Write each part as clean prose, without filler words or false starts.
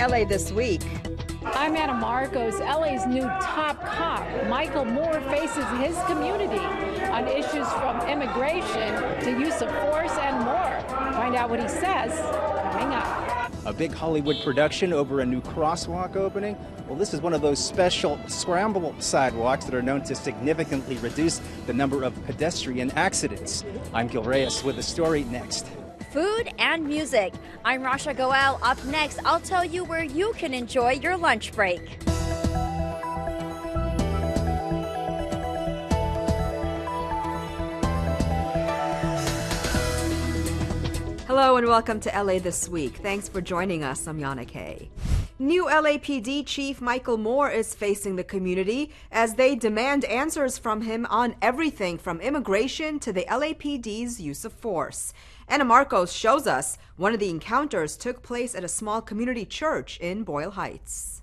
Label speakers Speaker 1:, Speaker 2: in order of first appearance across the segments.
Speaker 1: LA This Week.
Speaker 2: I'm Anna Marcos. LA's new top cop, Michael Moore, faces his community on issues from immigration to use of force and more. Find out what he says coming up.
Speaker 3: A big Hollywood production over a new Crosswalk opening. Well, this is one of those special Scramble sidewalks that are known to significantly reduce the number of pedestrian accidents. I'm Gil Reyes with the story next.
Speaker 4: Food and music. I'm Rasha Goel. Up next, I'll tell you where you can enjoy your lunch break.
Speaker 1: Hello and welcome to LA This Week. Thanks for joining us. I'm Yana Kay. New LAPD Chief Michael Moore is facing the community as they demand answers from him on everything from immigration to the LAPD's use of force. Anna Marcos shows us one of the encounters took place at a small community church in Boyle Heights.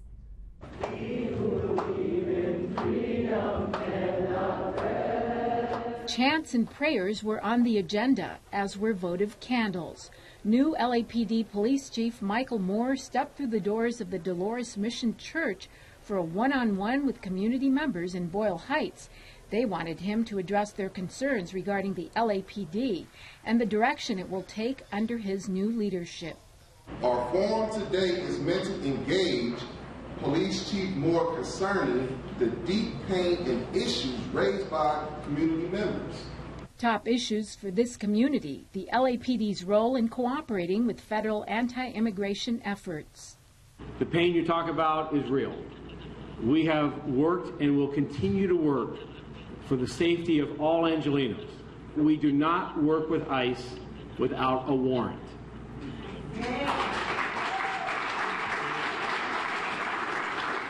Speaker 2: Chants and prayers were on the agenda, as were votive candles. New LAPD Police Chief Michael Moore stepped through the doors of the Dolores Mission Church for a one-on-one with community members in Boyle Heights. They wanted him to address their concerns regarding the LAPD and the direction it will take under his new leadership.
Speaker 5: Our forum today is meant to engage Police Chief Moore concerning the deep pain and issues raised by community members.
Speaker 2: Top issues for this community: the LAPD's role in cooperating with federal anti-immigration efforts.
Speaker 6: The pain you talk about is real. We have worked and will continue to work for the safety of all Angelenos. We do not work with ICE without a warrant.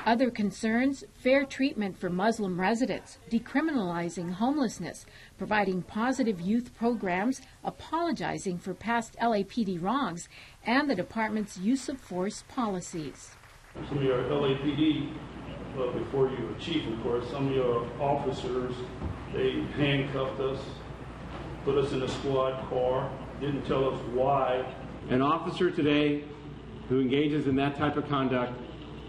Speaker 2: Other concerns: fair treatment for Muslim residents, decriminalizing homelessness, providing positive youth programs, apologizing for past LAPD wrongs, and the department's use of force policies.
Speaker 7: Some of your LAPD, before you were chief, of course, some of your officers, they handcuffed us, put us in a squad car, didn't tell us why.
Speaker 6: An officer today who engages in that type of conduct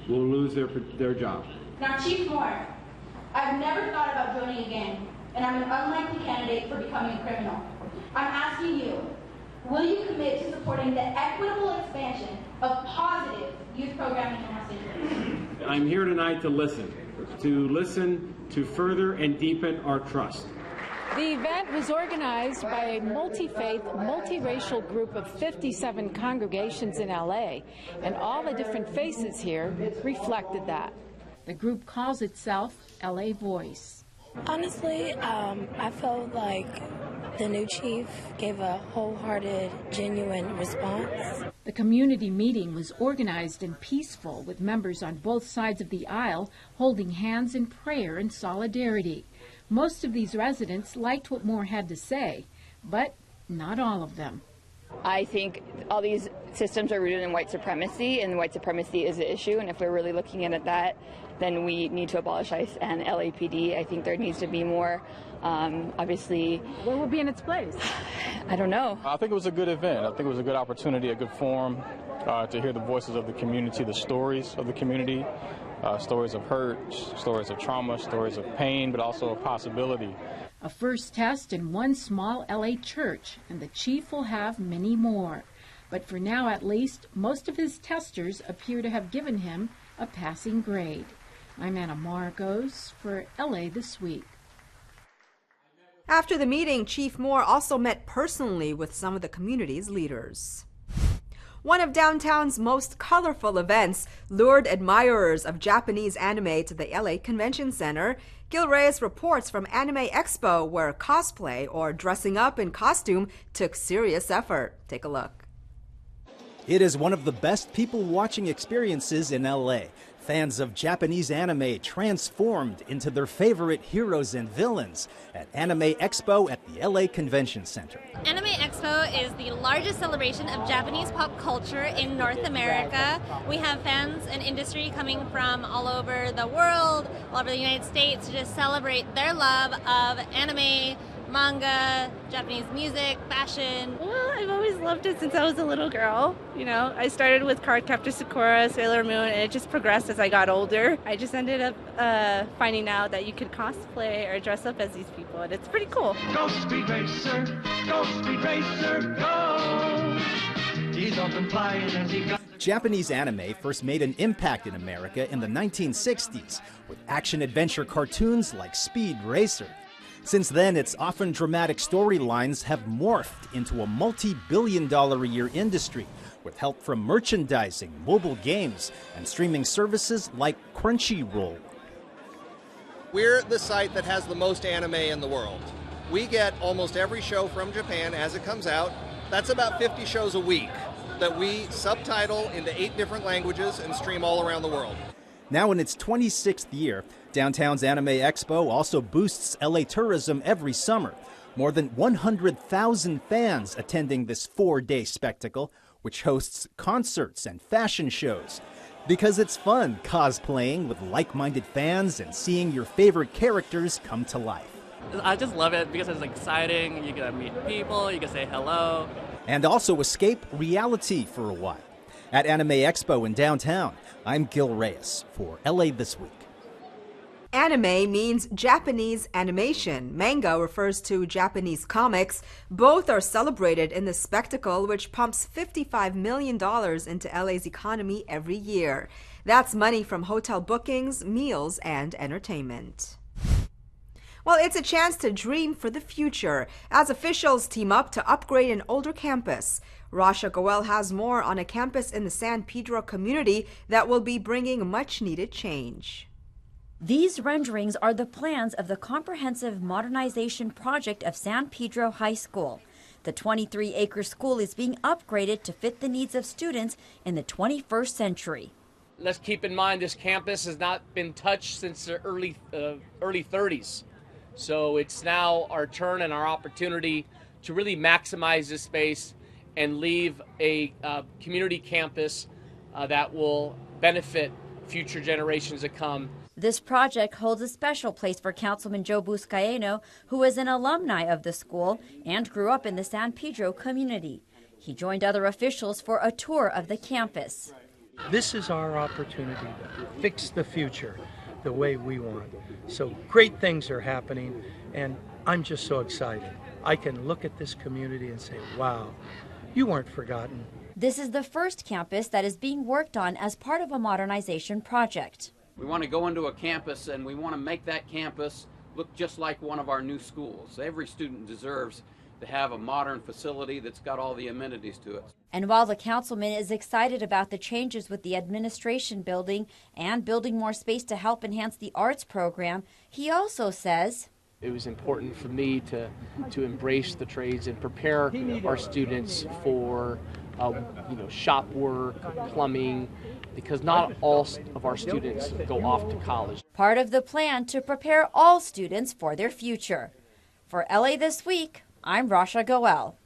Speaker 6: will lose their job.
Speaker 8: Now, Chief Moore, I've never thought about joining a gang, and I'm an unlikely candidate for becoming a criminal. I'm asking you, will you commit to supporting the equitable expansion of positive youth programming in our city?
Speaker 6: I'm here tonight to listen to further and deepen our trust.
Speaker 2: The event was organized by a multi-faith, multiracial group of 57 congregations in LA, and all the different faces here reflected that. The group calls itself LA Voice.
Speaker 9: Honestly, I felt like the new chief gave a wholehearted, genuine response.
Speaker 2: The community meeting was organized and peaceful, with members on both sides of the aisle holding hands in prayer and solidarity. Most of these residents liked what Moore had to say, but not all of them.
Speaker 10: I think all these systems are rooted in white supremacy, and white supremacy is the issue, and if we're really looking at that, then we need to abolish ICE and LAPD. I think there needs to be more, obviously.
Speaker 2: What would be in its place?
Speaker 10: I don't know.
Speaker 11: I think it was a good event. I think it was a good opportunity, a good forum to hear the voices of the community, the stories of the community. Stories of hurt, stories of trauma, stories of pain, but also a possibility.
Speaker 2: A first test in one small LA church, and the chief will have many more. But for now, at least, most of his testers appear to have given him a passing grade. I'm Anna Marcos for LA This Week.
Speaker 1: After the meeting, Chief Moore also met personally with some of the community's leaders. One of downtown's most colorful events lured admirers of Japanese anime to the LA Convention Center. Gil Reyes reports from Anime Expo, where cosplay, or dressing up in costume, took serious effort. Take a look.
Speaker 3: It is one of the best people-watching experiences in LA. Fans of Japanese anime transformed into their favorite heroes and villains at Anime Expo at the LA Convention Center.
Speaker 12: Anime Expo is the largest celebration of Japanese pop culture in North America. We have fans and industry coming from all over the world, all over the United States, to just celebrate their love of anime, manga, Japanese music, fashion,
Speaker 13: I've always loved it since I was a little girl. You know, I started with Cardcaptor Sakura, Sailor Moon, and it just progressed as I got older. I just ended up finding out that you could cosplay or dress up as these people, and it's pretty cool.
Speaker 14: Go Speed Racer, go! He's off and flying as he got...
Speaker 3: Japanese anime first made an impact in America in the 1960s with action-adventure cartoons like Speed Racer. Since then, its often dramatic storylines have morphed into a multi-billion-dollar-a-year industry with help from merchandising, mobile games, and streaming services like Crunchyroll.
Speaker 15: We're the site that has the most anime in the world. We get almost every show from Japan as it comes out. That's about 50 shows a week that we subtitle into 8 different languages and stream all around the world.
Speaker 3: Now in its 26th year, downtown's Anime Expo also boosts LA tourism every summer. More than 100,000 fans attending this 4-day spectacle, which hosts concerts and fashion shows. Because it's fun cosplaying with like-minded fans and seeing your favorite characters come to life.
Speaker 16: I just love it because it's exciting. You get to meet people, you can say hello.
Speaker 3: And also escape reality for a while. At Anime Expo in downtown, I'm Gil Reyes for LA This Week.
Speaker 1: Anime means Japanese animation. Manga refers to Japanese comics. Both are celebrated in the spectacle, which pumps $55 million into LA's economy every year. That's money from hotel bookings, meals, and entertainment. Well, it's a chance to dream for the future as officials team up to upgrade an older campus. Rasha Goel has more on a campus in the San Pedro community that will be bringing much-needed change.
Speaker 17: These renderings are the plans of the comprehensive modernization project of San Pedro High School. The 23-acre school is being upgraded to fit the needs of students in the 21st century.
Speaker 18: Let's keep in mind this campus has not been touched since the early 30s. So it's now our turn and our opportunity to really maximize this space and leave a community campus that will benefit future generations to come.
Speaker 17: This project holds a special place for Councilman Joe Buscaino, who is an alumni of the school and grew up in the San Pedro community. He joined other officials for a tour of the campus.
Speaker 19: This is our opportunity to fix the future the way we want. So great things are happening, and I'm just so excited. I can look at this community and say, wow, you weren't forgotten.
Speaker 17: This is the first campus that is being worked on as part of a modernization project.
Speaker 20: We want to go into a campus and we want to make that campus look just like one of our new schools. Every student deserves to have a modern facility that's got all the amenities to it.
Speaker 17: And while the councilman is excited about the changes with the administration building and building more space to help enhance the arts program, he also says,
Speaker 21: it was important for me to embrace the trades and prepare our students for shop work, plumbing, because not all of our students go off to college.
Speaker 17: Part of the plan to prepare all students for their future. For LA This Week, I'm Rasha Goel.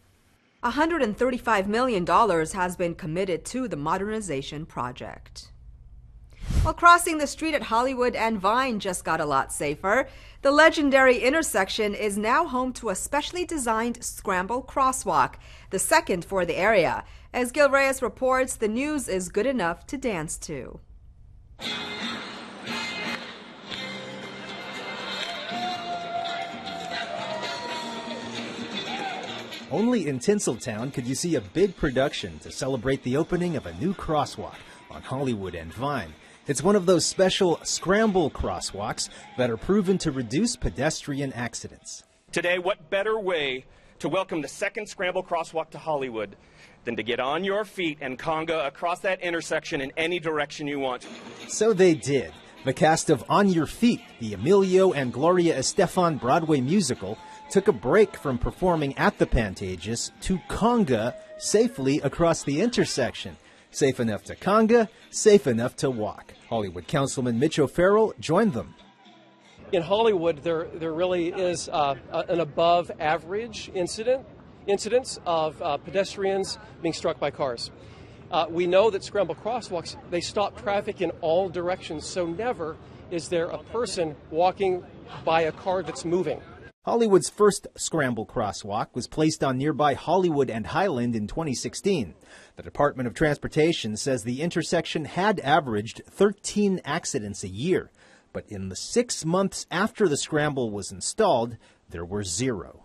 Speaker 1: $135 million has been committed to the modernization project. While crossing the street at Hollywood and Vine just got a lot safer, the legendary intersection is now home to a specially designed Scramble Crosswalk, the second for the area. As Gil Reyes reports, the news is good enough to dance to.
Speaker 3: Only in Tinseltown could you see a big production to celebrate the opening of a new crosswalk on Hollywood and Vine. It's one of those special Scramble crosswalks that are proven to reduce pedestrian accidents.
Speaker 22: Today, what better way to welcome the second Scramble crosswalk to Hollywood than to get on your feet and conga across that intersection in any direction you want.
Speaker 3: So they did. The cast of On Your Feet, the Emilio and Gloria Estefan Broadway musical, took a break from performing at the Pantages to conga safely across the intersection. Safe enough to conga, safe enough to walk. Hollywood Councilman Mitch O'Farrell joined them.
Speaker 23: In Hollywood, there really is an above-average incidence of pedestrians being struck by cars. We know that Scramble crosswalks, they stop traffic in all directions, so never is there a person walking by a car that's moving.
Speaker 3: Hollywood's first Scramble crosswalk was placed on nearby Hollywood and Highland in 2016. The Department of Transportation says the intersection had averaged 13 accidents a year, but in the 6 months after the Scramble was installed, there were 0.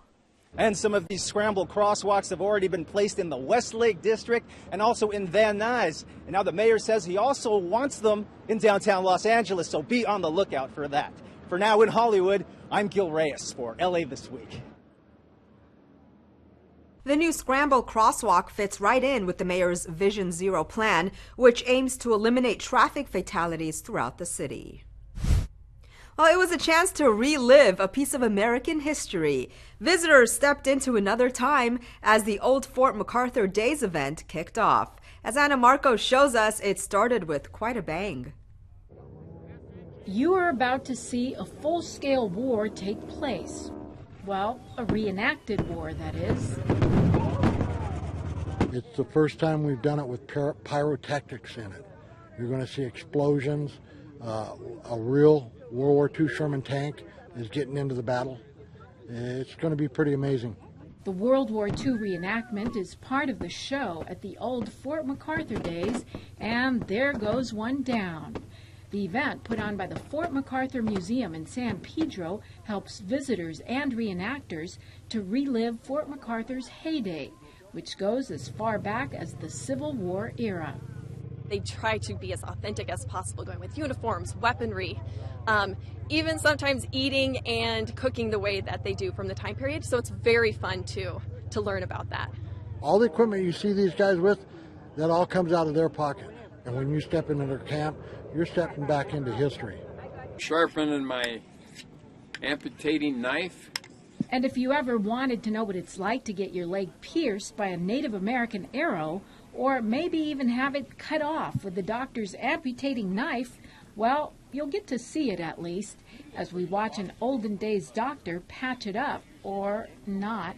Speaker 3: And some of these Scramble crosswalks have already been placed in the Westlake District and also in Van Nuys. And now the mayor says he also wants them in downtown Los Angeles, so be on the lookout for that. For now in Hollywood, I'm Gil Reyes for LA This Week.
Speaker 1: The new Scramble crosswalk fits right in with the mayor's Vision Zero plan, which aims to eliminate traffic fatalities throughout the city. Well, it was a chance to relive a piece of American history. Visitors stepped into another time as the Old Fort MacArthur Days event kicked off. As Anna Marcos shows us, it started with quite a bang.
Speaker 2: You are about to see a full-scale war take place. Well, a reenacted war, that is.
Speaker 4: It's the first time we've done it with pyrotechnics in it. You're going to see explosions. A real World War II Sherman tank is getting into the battle. It's going to be pretty amazing.
Speaker 2: The World War II reenactment is part of the show at the Old Fort MacArthur Days, and there goes one down. The event, put on by the Fort MacArthur Museum in San Pedro, helps visitors and reenactors to relive Fort MacArthur's heyday, which goes as far back as the Civil War era.
Speaker 5: They try to be as authentic as possible, going with uniforms, weaponry, even sometimes eating and cooking the way that they do from the time period. So it's very fun to learn about that.
Speaker 4: All the equipment you see these guys with, that all comes out of their pocket. And when you step into their camp, you're stepping back into history.
Speaker 7: Sharpening my amputating knife.
Speaker 2: And if you ever wanted to know what it's like to get your leg pierced by a Native American arrow, or maybe even have it cut off with the doctor's amputating knife, well, you'll get to see it at least, as we watch an olden days doctor patch it up, or not.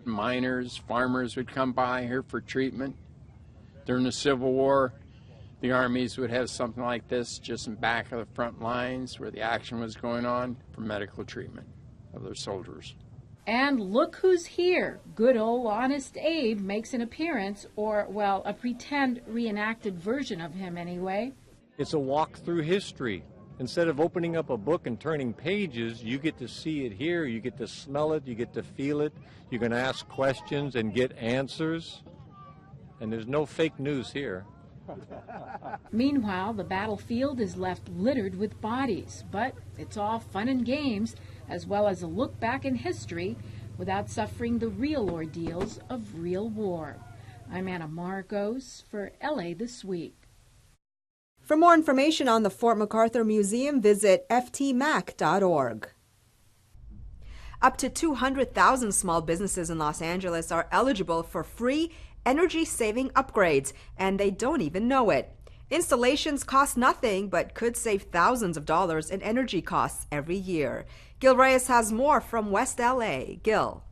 Speaker 7: Miners, farmers would come by here for treatment. During the Civil War, the armies would have something like this just in back of the front lines where the action was going on for medical treatment of their soldiers.
Speaker 2: And look who's here. Good old Honest Abe makes an appearance, or, well, a pretend reenacted version of him anyway.
Speaker 24: It's a walk through history. Instead of opening up a book and turning pages, you get to see it here, you get to smell it, you get to feel it, you can ask questions and get answers. And there's no fake news here.
Speaker 2: Meanwhile, the battlefield is left littered with bodies, but it's all fun and games, as well as a look back in history without suffering the real ordeals of real war. I'm Anna Marcos for LA This Week.
Speaker 1: For more information on the Fort MacArthur Museum, visit ftmac.org. Up to 200,000 small businesses in Los Angeles are eligible for free energy-saving upgrades, and they don't even know it. Installations cost nothing, but could save thousands of dollars in energy costs every year. Gil Reyes has more from West LA. Gil.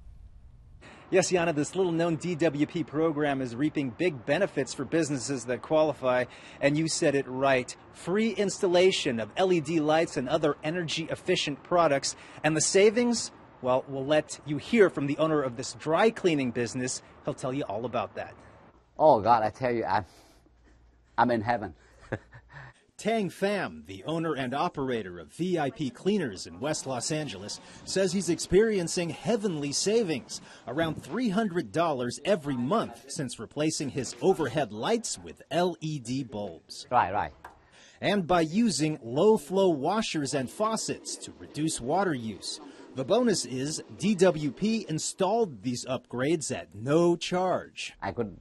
Speaker 3: Yes, Yana, this little-known DWP program is reaping big benefits for businesses that qualify, and you said it right. Free installation of LED lights and other energy-efficient products, and the savings? Well, we'll let you hear from the owner of this dry cleaning business. He'll tell you all about that.
Speaker 25: Oh, God, I tell you, I'm in heaven.
Speaker 3: Tang Pham, the owner and operator of VIP Cleaners in West Los Angeles, says he's experiencing heavenly savings, around $300 every month since replacing his overhead lights with LED bulbs.
Speaker 25: Right.
Speaker 3: And by using low-flow washers and faucets to reduce water use. The bonus is DWP installed these upgrades at no charge.
Speaker 25: I could,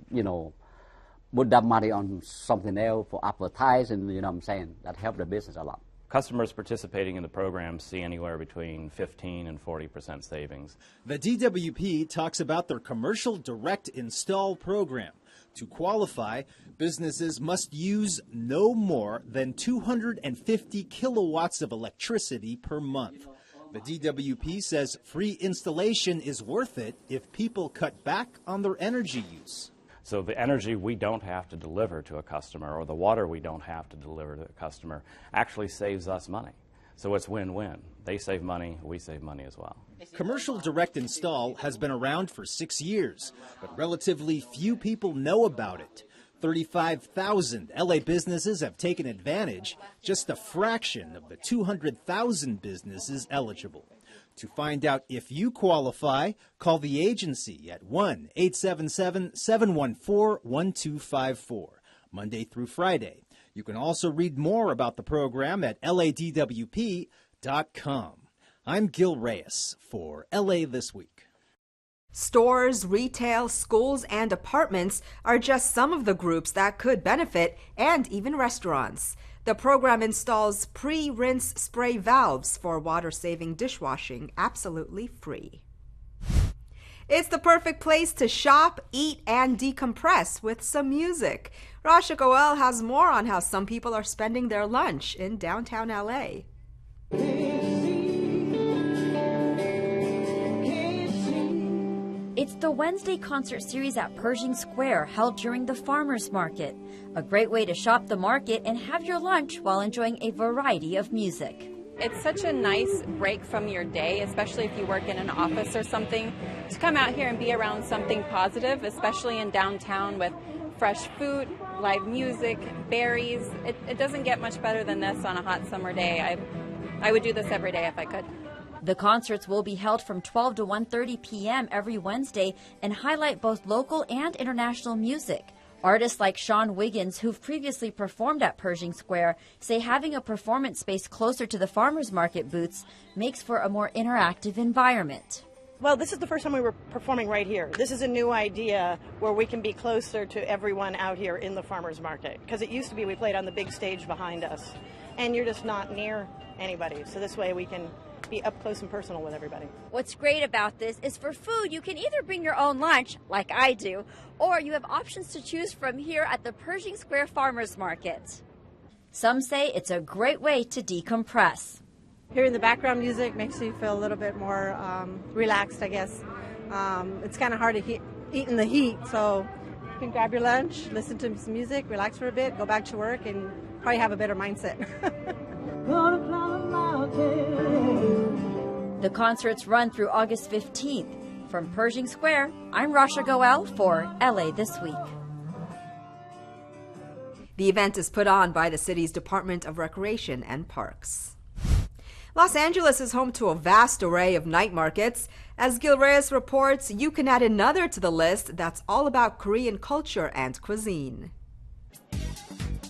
Speaker 25: put that money on something else for advertising, what I'm saying. That helped the business a lot.
Speaker 26: Customers participating in the program see anywhere between 15 and 40% savings.
Speaker 3: The DWP talks about their commercial direct install program. To qualify, businesses must use no more than 250 kilowatts of electricity per month. The DWP says free installation is worth it if people cut back on their energy use.
Speaker 26: So the energy we don't have to deliver to a customer or the water we don't have to deliver to a customer actually saves us money. So it's win-win. They save money, we save money as well.
Speaker 3: Commercial direct install has been around for 6 years, but relatively few people know about it. 35,000 LA businesses have taken advantage, just a fraction of the 200,000 businesses eligible. To find out if you qualify, call the agency at 1-877-714-1254, Monday through Friday. You can also read more about the program at LADWP.com. I'm Gil Reyes for LA This Week.
Speaker 1: Stores, retail, schools, and apartments are just some of the groups that could benefit, and even restaurants. The program installs pre-rinse spray valves for water-saving dishwashing absolutely free. It's the perfect place to shop, eat, and decompress with some music. Rasha Goel has more on how some people are spending their lunch in downtown LA.
Speaker 17: It's the Wednesday concert series at Pershing Square held during the Farmers Market. A great way to shop the market and have your lunch while enjoying a variety of music.
Speaker 6: It's such a nice break from your day, especially if you work in an office or something, to come out here and be around something positive, especially in downtown with fresh food, live music, berries. It doesn't get much better than this on a hot summer day. I would do this every day if I could.
Speaker 17: The concerts will be held from 12 to 1:30 p.m. every Wednesday and highlight both local and international music. Artists like Sean Wiggins, who've previously performed at Pershing Square, say having a performance space closer to the farmers market booths makes for a more interactive environment.
Speaker 8: Well, this is the first time we were performing right here. This is a new idea where we can be closer to everyone out here in the farmers market. Because it used to be we played on the big stage behind us, and you're just not near anybody. So this way we can be up close and personal with everybody.
Speaker 17: What's great about this is for food, you can either bring your own lunch, like I do, or you have options to choose from here at the Pershing Square Farmers Market. Some say it's a great way to decompress.
Speaker 9: Hearing the background music makes you feel a little bit more relaxed, I guess. It's kind of hard to eat in the heat, so you can grab your lunch, listen to some music, relax for a bit, go back to work, and probably have a better mindset.
Speaker 17: The concerts run through August 15th. From Pershing Square, I'm Rasha Goel for LA This Week.
Speaker 1: The event is put on by the city's Department of Recreation and Parks. Los Angeles is home to a vast array of night markets. As Gil Reyes reports, you can add another to the list that's all about Korean culture and cuisine.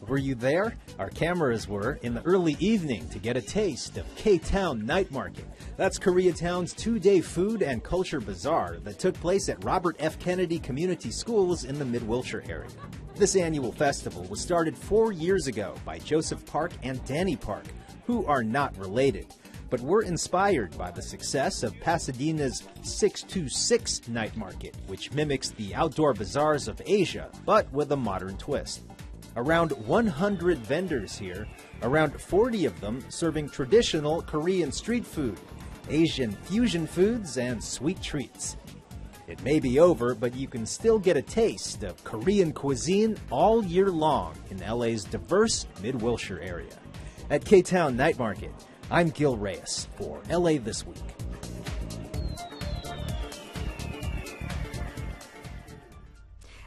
Speaker 3: Were you there? Our cameras were in the early evening to get a taste of KTown Night Market. That's Koreatown's two-day food and culture bazaar that took place at Robert F. Kennedy Community Schools in the Mid-Wilshire area. This annual festival was started 4 years ago by Joseph Park and Danny Park, who are not related, but were inspired by the success of Pasadena's 626 Night Market, which mimics the outdoor bazaars of Asia, but with a modern twist. Around 100 vendors here, around 40 of them serving traditional Korean street food, Asian fusion foods, and sweet treats. It may be over, but you can still get a taste of Korean cuisine all year long in LA's diverse Mid-Wilshire area. At KTown Night Market, I'm Gil Reyes for LA This Week.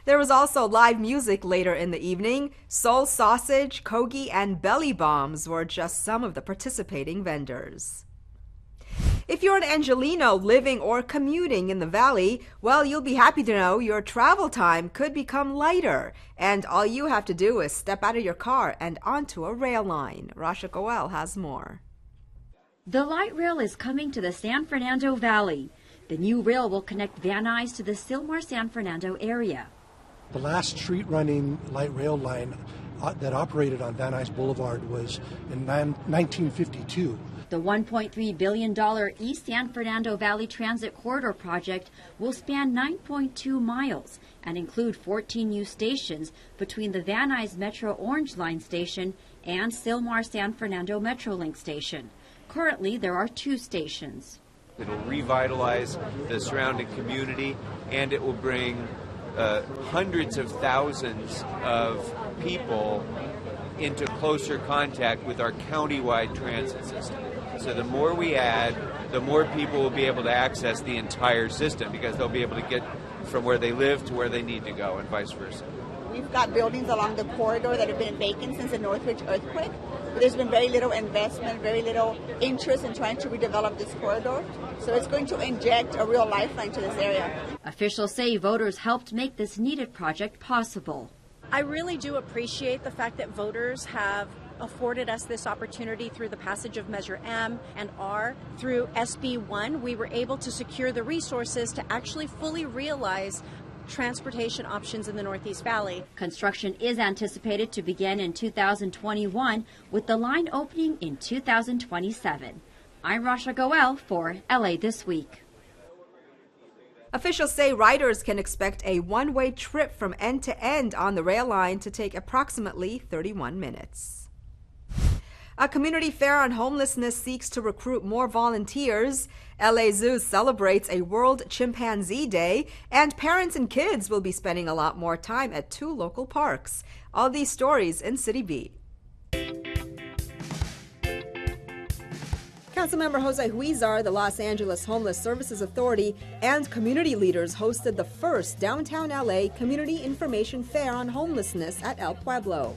Speaker 1: There was also live music later in the evening. Soul sausage, kogi, and belly bombs were just some of the participating vendors. If you're an Angelino living or commuting in the Valley, well, you'll be happy to know your travel time could become lighter, and all you have to do is step out of your car and onto a rail line. Rasha Goel has more.
Speaker 17: The light rail is coming to the San Fernando Valley. The new rail will connect Van Nuys to the Sylmar-San Fernando area.
Speaker 10: The last street-running light rail line that operated on Van Nuys Boulevard was in 1952.
Speaker 17: The $1.3 billion East San Fernando Valley Transit Corridor project will span 9.2 miles and include 14 new stations between the Van Nuys Metro Orange Line station and Sylmar-San Fernando Metrolink station. Currently, there are 2 stations.
Speaker 11: It'll revitalize the surrounding community, and it will bring hundreds of thousands of people into closer contact with our county-wide transit system. So the more we add, the more people will be able to access the entire system because they'll be able to get from where they live to where they need to go and vice versa.
Speaker 12: We've got buildings along the corridor that have been vacant since the Northridge earthquake. But there's been very little investment, very little interest in trying to redevelop this corridor. So it's going to inject a real lifeline to this area.
Speaker 17: Officials say voters helped make this needed project possible.
Speaker 13: I really do appreciate the fact that voters have afforded us this opportunity through the passage of Measure M and R. Through SB 1, we were able to secure the resources to actually fully realize transportation options in the Northeast Valley.
Speaker 17: Construction is anticipated to begin in 2021, with the line opening in 2027. I'm Rasha Goel for LA This Week.
Speaker 1: Officials say riders can expect a one-way trip from end to end on the rail line to take approximately 31 minutes. A community fair on homelessness seeks to recruit more volunteers. LA Zoo celebrates a World Chimpanzee Day, and parents and kids will be spending a lot more time at 2 local parks. All these stories in Citybeat. Councilmember Jose Huizar, the Los Angeles Homeless Services Authority, and community leaders hosted the first downtown LA Community Information Fair on homelessness at El Pueblo.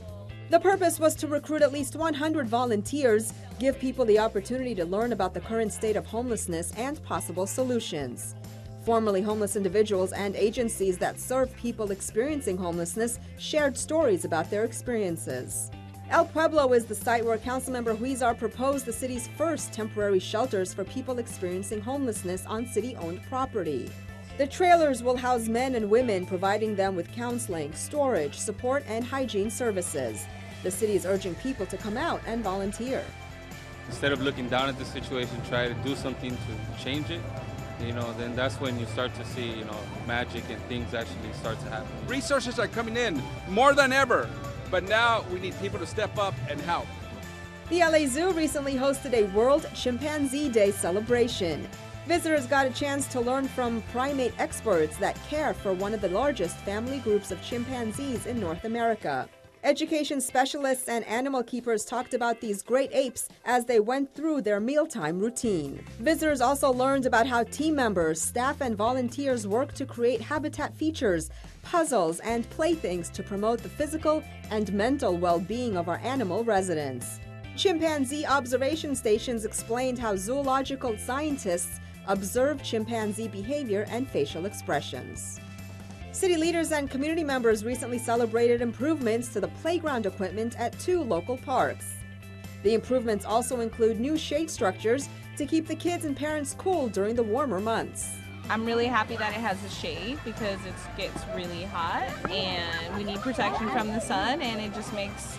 Speaker 1: The purpose was to recruit at least 100 volunteers, give people the opportunity to learn about the current state of homelessness and possible solutions. Formerly homeless individuals and agencies that serve people experiencing homelessness shared stories about their experiences. El Pueblo is the site where Councilmember Huizar proposed the city's first temporary shelters for people experiencing homelessness on city-owned property. The trailers will house men and women, providing them with counseling, storage, support, and hygiene services. The city is urging people to come out and volunteer.
Speaker 14: Instead of looking down at the situation, try to do something to change it. Then that's when you start to see, magic and things actually start to happen.
Speaker 15: Resources are coming in more than ever, but now we need people to step up and help.
Speaker 1: The LA Zoo recently hosted a World Chimpanzee Day celebration. Visitors got a chance to learn from primate experts that care for one of the largest family groups of chimpanzees in North America. Education specialists and animal keepers talked about these great apes as they went through their mealtime routine. Visitors also learned about how team members, staff, and volunteers work to create habitat features, puzzles, and playthings to promote the physical and mental well-being of our animal residents. Chimpanzee observation stations explained how zoological scientists observe chimpanzee behavior and facial expressions. City leaders and community members recently celebrated improvements to the playground equipment at 2 local parks. The improvements also include new shade structures to keep the kids and parents cool during the warmer months.
Speaker 16: I'm really happy that it has a shade because it gets really hot and we need protection from the sun, and it just makes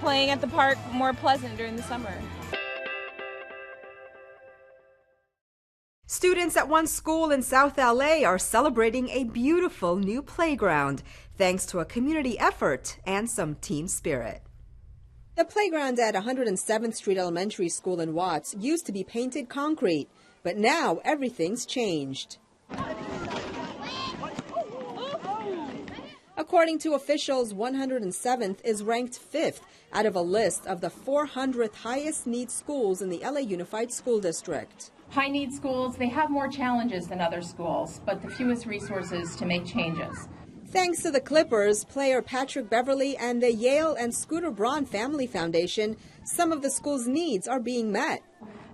Speaker 16: playing at the park more pleasant during the summer.
Speaker 1: Students at one school in South LA are celebrating a beautiful new playground thanks to a community effort and some team spirit. The playground at 107th Street Elementary School in Watts used to be painted concrete, but now everything's changed. According to officials, 107th is ranked 5th out of a list of the 400th highest need schools in the LA Unified School District.
Speaker 18: High need schools, they have more challenges than other schools, but the fewest resources to make changes.
Speaker 1: Thanks to the Clippers, player Patrick Beverly, and the Yale and Scooter Braun Family Foundation, some of the school's needs are being met.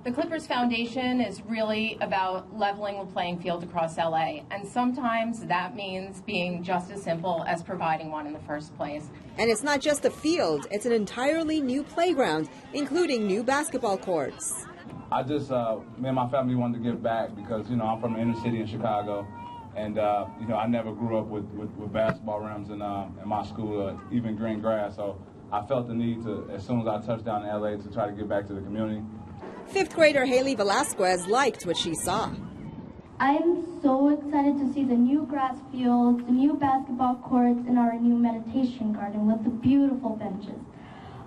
Speaker 18: The Clippers Foundation is really about leveling the playing field across LA, and sometimes that means being just as simple as providing one in the first place.
Speaker 1: And it's not just a field, it's an entirely new playground, including new basketball courts.
Speaker 27: Me and my family wanted to give back because, I'm from the inner city in Chicago, and, I never grew up with basketball rims in my school, even green grass, so I felt the need to, as soon as I touched down in LA, to try to give back to the community.
Speaker 1: 5th grader Haley Velasquez liked what she saw.
Speaker 28: I'm so excited to see the new grass fields, the new basketball courts, and our new meditation garden with the beautiful benches.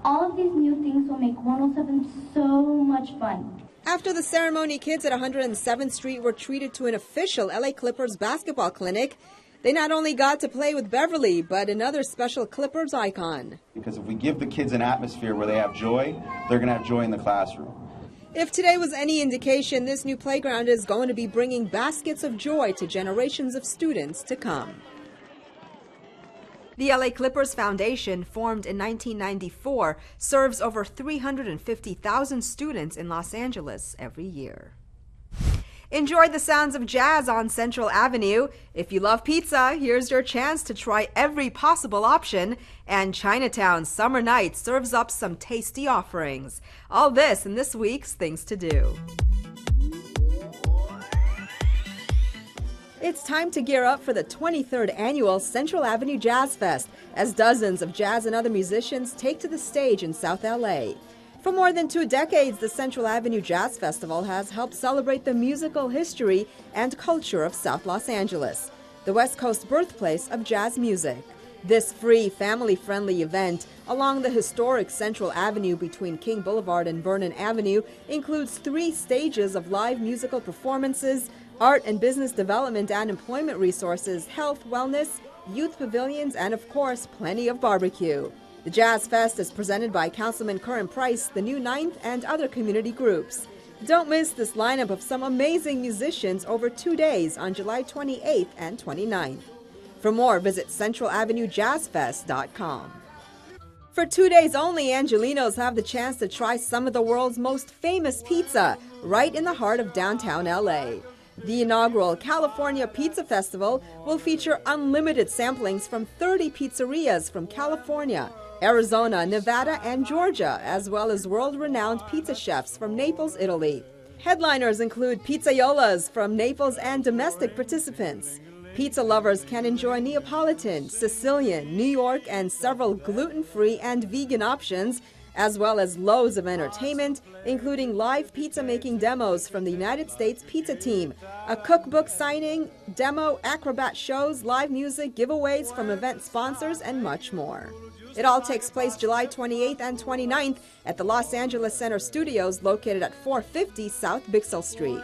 Speaker 28: All of these new things will make 107 so much fun.
Speaker 1: After the ceremony, kids at 107th Street were treated to an official LA Clippers basketball clinic. They not only got to play with Beverly, but another special Clippers icon.
Speaker 29: Because if we give the kids an atmosphere where they have joy, they're going to have joy in the classroom.
Speaker 1: If today was any indication, this new playground is going to be bringing baskets of joy to generations of students to come. The LA Clippers Foundation, formed in 1994, serves over 350,000 students in Los Angeles every year. Enjoy the sounds of jazz on Central Avenue. If you love pizza, here's your chance to try every possible option. And Chinatown Summer Night serves up some tasty offerings. All this in this week's Things to Do. It's time to gear up for the 23rd annual Central Avenue Jazz Fest as dozens of jazz and other musicians take to the stage in South LA. For more than 2 decades, the Central Avenue Jazz Festival has helped celebrate the musical history and culture of South Los Angeles, the West Coast birthplace of jazz music. This free, family-friendly event along the historic Central Avenue between King Boulevard and Vernon Avenue includes 3 stages of live musical performances, art and business development and employment resources, health, wellness, youth pavilions, and of course, plenty of barbecue. The Jazz Fest is presented by Councilman Curran Price, the New Ninth, and other community groups. Don't miss this lineup of some amazing musicians over 2 days on July 28th and 29th. For more, visit centralavenuejazzfest.com. For 2 days only, Angelinos have the chance to try some of the world's most famous pizza right in the heart of downtown LA. The inaugural California Pizza Festival will feature unlimited samplings from 30 pizzerias from California, Arizona, Nevada, and Georgia, as well as world-renowned pizza chefs from Naples, Italy. Headliners include pizzaiolas from Naples and domestic participants. Pizza lovers can enjoy Neapolitan, Sicilian, New York, and several gluten-free and vegan options, as well as loads of entertainment, including live pizza-making demos from the United States Pizza Team, a cookbook signing, demo, acrobat shows, live music, giveaways from event sponsors, and much more. It all takes place July 28th and 29th at the Los Angeles Center Studios located at 450 South Bixel Street.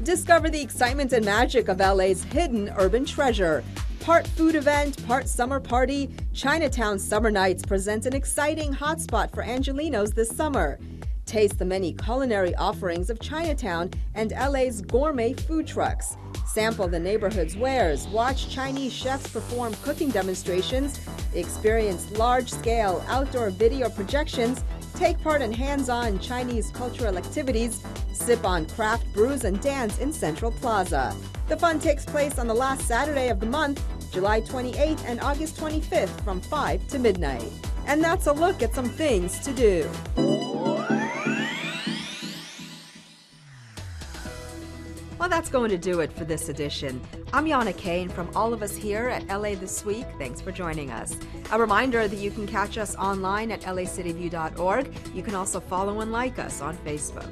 Speaker 1: Discover the excitement and magic of LA's hidden urban treasure. Part food event, part summer party, Chinatown Summer Nights presents an exciting hotspot for Angelinos this summer. Taste the many culinary offerings of Chinatown and LA's gourmet food trucks. Sample the neighborhood's wares, watch Chinese chefs perform cooking demonstrations, experience large-scale outdoor video projections, take part in hands-on Chinese cultural activities, sip on craft brews, and dance in Central Plaza. The fun takes place on the last Saturday of the month, July 28th and August 25th from 5 to midnight. And that's a look at some things to do. Well, that's going to do it for this edition. I'm Yana Kay, and from all of us here at LA This Week, thanks for joining us. A reminder that you can catch us online at lacityview.org. You can also follow and like us on Facebook.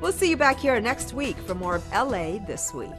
Speaker 1: We'll see you back here next week for more of LA This Week.